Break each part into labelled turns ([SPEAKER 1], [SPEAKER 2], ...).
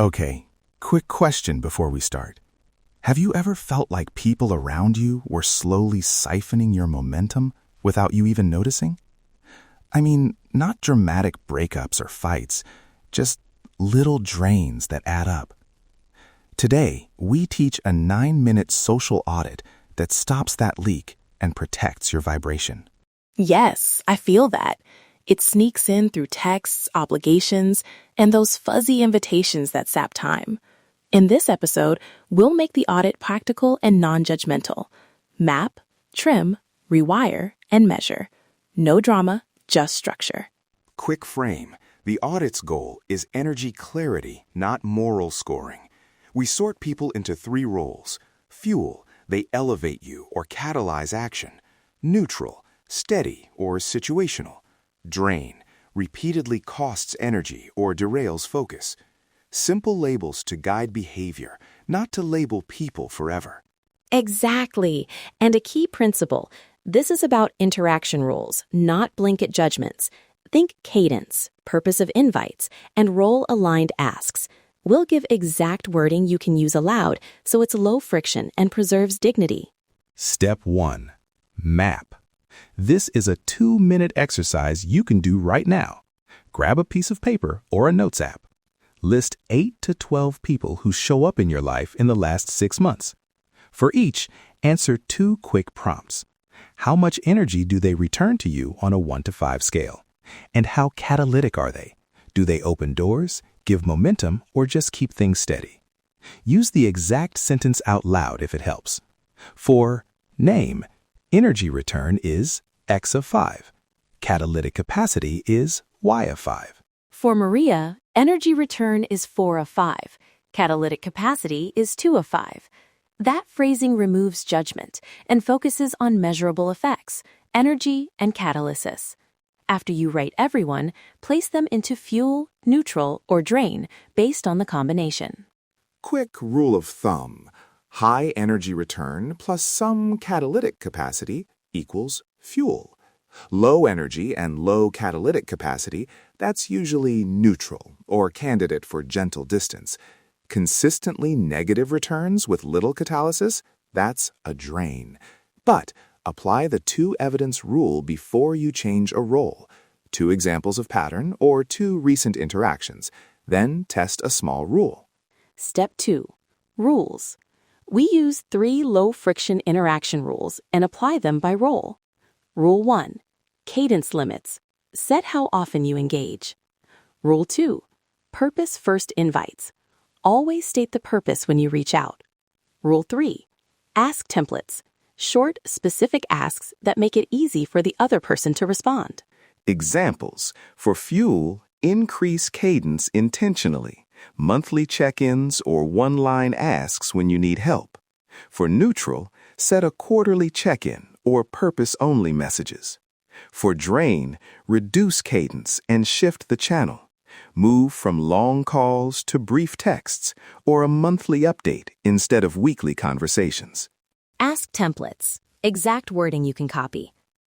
[SPEAKER 1] Okay, quick question before we start. Have you ever felt like people around you were slowly siphoning your momentum without you even noticing? I mean, not dramatic breakups or fights, just little drains that add up. Today, we teach a 9-minute social audit that stops that leak and protects your vibration.
[SPEAKER 2] Yes, I feel that. It sneaks in through texts, obligations, and those fuzzy invitations that sap time. In this episode, we'll make the audit practical and non-judgmental. Map, trim, rewire, and measure. No drama, just structure.
[SPEAKER 1] Quick frame. The audit's goal is energy clarity, not moral scoring. We sort people into 3 roles. Fuel, they elevate you or catalyze action. Neutral, steady or situational. Drain, repeatedly costs energy or derails focus. Simple labels to guide behavior, not to label people forever.
[SPEAKER 3] Exactly. And a key principle. This is about interaction rules, not blanket judgments. Think cadence, purpose of invites, and role-aligned asks. We'll give exact wording you can use aloud so it's low friction and preserves dignity.
[SPEAKER 1] Step 1. Map. This is a 2-minute exercise you can do right now. Grab a piece of paper or a notes app. List 8 to 12 people who show up in your life in the last 6 months. For each, answer 2 quick prompts. How much energy do they return to you on a 1 to 5 scale? And how catalytic are they? Do they open doors, give momentum, or just keep things steady? Use the exact sentence out loud if it helps. For name, energy return is X of 5. Catalytic capacity is Y of 5.
[SPEAKER 3] For Maria, energy return is 4 of 5. Catalytic capacity is 2 of 5. That phrasing removes judgment and focuses on measurable effects, energy, and catalysis. After you rate everyone, place them into fuel, neutral, or drain based on the combination.
[SPEAKER 1] Quick rule of thumb. High energy return plus some catalytic capacity equals fuel. Low energy and low catalytic capacity, that's usually neutral or candidate for gentle distance. Consistently negative returns with little catalysis, that's a drain. But apply the 2 evidence rule before you change a role. 2 examples of pattern or 2 recent interactions. Then test a small rule.
[SPEAKER 3] Step 2. Rules. We use 3 low-friction interaction rules and apply them by role. Rule 1. Cadence limits. Set how often you engage. Rule 2. Purpose first invites. Always state the purpose when you reach out. Rule 3. Ask templates. Short, specific asks that make it easy for the other person to respond.
[SPEAKER 1] Examples. For fuel, increase cadence intentionally. Monthly check-ins or 1-line asks when you need help. For neutral, set a quarterly check-in or purpose-only messages. For drain, reduce cadence and shift the channel. Move from long calls to brief texts or a monthly update instead of weekly conversations.
[SPEAKER 3] Ask templates. Exact wording you can copy.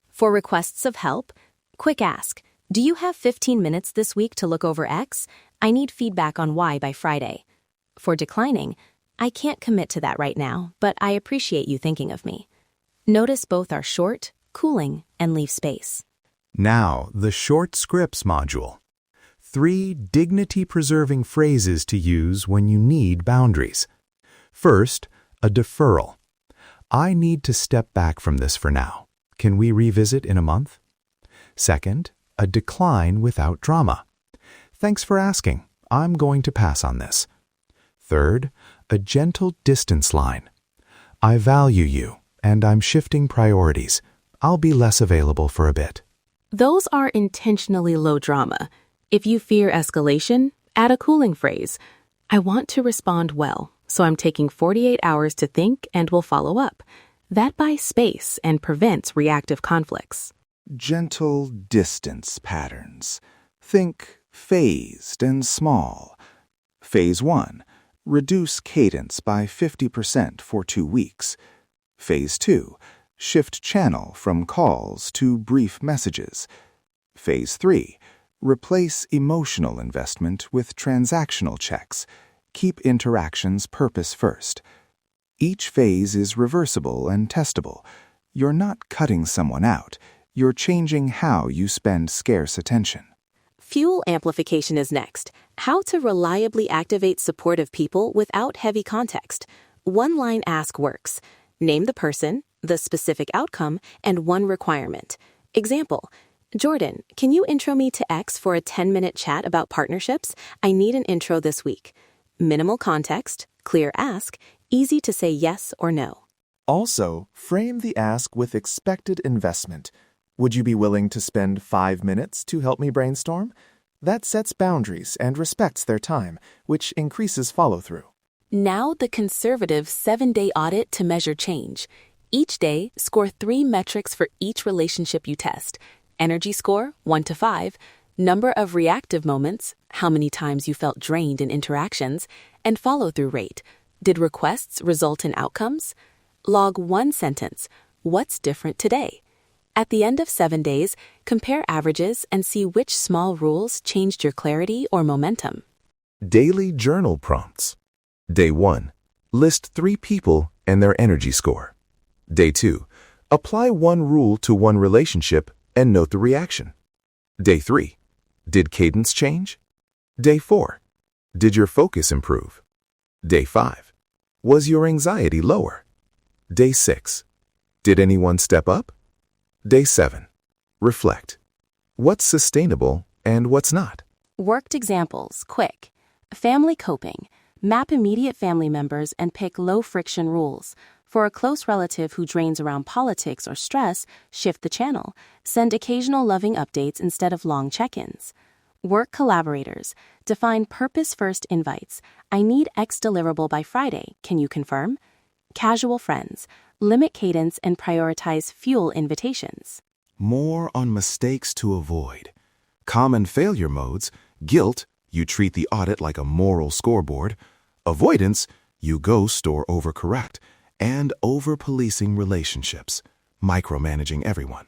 [SPEAKER 3] For requests of help, quick ask. Do you have 15 minutes this week to look over X? I need feedback on Y by Friday. For declining, I can't commit to that right now, but I appreciate you thinking of me. Notice both are short, cooling, and leave space.
[SPEAKER 4] Now, the short scripts module. 3 dignity-preserving phrases to use when you need boundaries. First, a deferral. I need to step back from this for now. Can we revisit in a month? Second, a decline without drama. Thanks for asking. I'm going to pass on this. Third, a gentle distance line. I value you, and I'm shifting priorities. I'll be less available for a bit.
[SPEAKER 2] Those are intentionally low drama. If you fear escalation, add a cooling phrase. I want to respond well, so I'm taking 48 hours to think and will follow up. That buys space and prevents reactive conflicts.
[SPEAKER 1] Gentle distance patterns. Think phased and small. Phase 1. Reduce cadence by 50% for 2 weeks. Phase 2. Shift channel from calls to brief messages. Phase 3. Replace emotional investment with transactional checks. Keep interactions purpose first. Each phase is reversible and testable. You're not cutting someone out. You're changing how you spend scarce attention.
[SPEAKER 3] Fuel amplification is next. How to reliably activate supportive people without heavy context. One-line ask works. Name the person, the specific outcome, and one requirement. Example, Jordan, can you intro me to X for a 10-minute chat about partnerships? I need an intro this week. Minimal context, clear ask, easy to say yes or no.
[SPEAKER 5] Also, frame the ask with expected investment. Would you be willing to spend 5 minutes to help me brainstorm? That sets boundaries and respects their time, which increases follow-through.
[SPEAKER 3] Now the conservative 7-day audit to measure change. Each day, score 3 metrics for each relationship you test. Energy score, 1 to 5. Number of reactive moments, how many times you felt drained in interactions, and follow-through rate. Did requests result in outcomes? Log 1 sentence, what's different today? At the end of 7 days, compare averages and see which small rules changed your clarity or momentum.
[SPEAKER 4] Daily journal prompts. Day 1. List 3 people and their energy score. Day 2. Apply 1 rule to 1 relationship and note the reaction. Day 3. Did cadence change? Day 4. Did your focus improve? Day 5. Was your anxiety lower? Day 6. Did anyone step up? Day 7. Reflect. What's sustainable and what's not?
[SPEAKER 3] Worked examples, quick. Family coping. Map immediate family members and pick low-friction rules. For a close relative who drains around politics or stress, shift the channel. Send occasional loving updates instead of long check-ins. Work collaborators. Define purpose-first invites. I need X deliverable by Friday. Can you confirm? Casual friends. Limit cadence and prioritize fuel invitations.
[SPEAKER 1] More on mistakes to avoid. Common failure modes. Guilt, you treat the audit like a moral scoreboard. Avoidance, you ghost or overcorrect. And over-policing relationships, micromanaging everyone.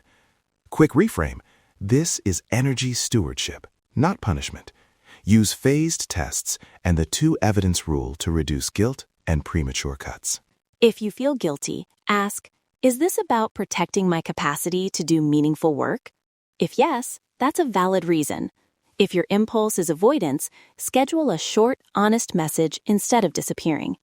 [SPEAKER 1] Quick reframe, this is energy stewardship, not punishment. Use phased tests and the 2 evidence rule to reduce guilt and premature cuts.
[SPEAKER 3] If you feel guilty, ask, is this about protecting my capacity to do meaningful work? If yes, that's a valid reason. If your impulse is avoidance, schedule a short, honest message instead of disappearing.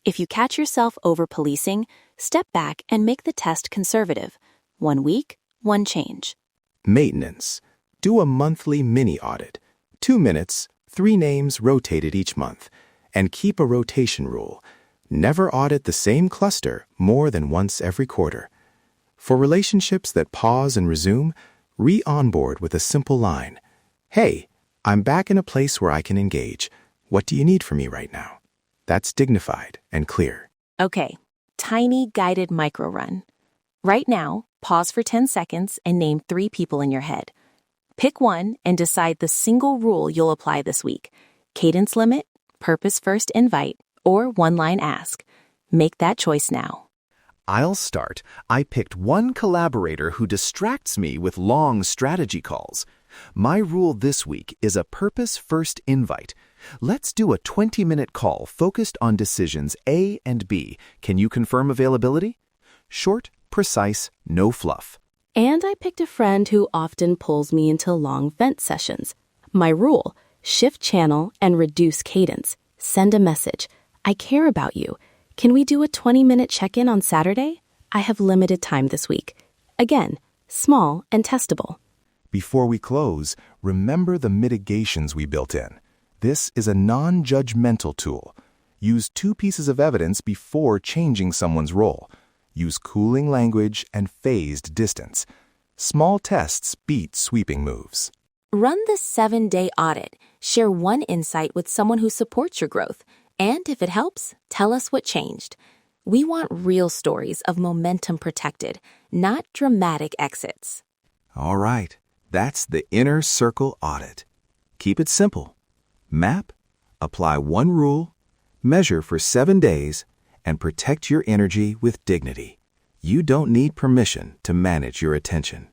[SPEAKER 3] If you catch yourself over-policing, step back and make the test conservative. 1 week, 1 change.
[SPEAKER 1] Maintenance. Do a monthly mini audit. 2 minutes, 3 names rotated each month. And keep a rotation rule. Never audit the same cluster more than once every quarter. For relationships that pause and resume, re-onboard with a simple line. Hey, I'm back in a place where I can engage. What do you need from me right now? That's dignified and clear.
[SPEAKER 3] Okay, tiny guided micro run. Right now, pause for 10 seconds and name 3 people in your head. Pick one and decide the single rule you'll apply this week. Cadence limit, purpose first invite, or one-line ask. Make that choice now.
[SPEAKER 5] I'll start. I picked 1 collaborator who distracts me with long strategy calls. My rule this week is a purpose-first invite. Let's do a 20-minute call focused on decisions A and B. Can you confirm availability? Short, precise, no fluff.
[SPEAKER 3] And I picked a friend who often pulls me into long vent sessions. My rule, shift channel and reduce cadence. Send a message. I care about you. Can we do a 20-minute check-in on Saturday? I have limited time this week. Again, small and testable.
[SPEAKER 1] Before we close, remember the mitigations we built in. This is a non-judgmental tool. Use 2 pieces of evidence before changing someone's role. Use cooling language and phased distance. Small tests beat sweeping moves.
[SPEAKER 3] Run the 7-day audit. Share 1 insight with someone who supports your growth. And if it helps, tell us what changed. We want real stories of momentum protected, not dramatic exits.
[SPEAKER 1] All right, that's the Inner Circle Audit. Keep it simple. Map, apply 1 rule, measure for 7 days, and protect your energy with dignity. You don't need permission to manage your attention.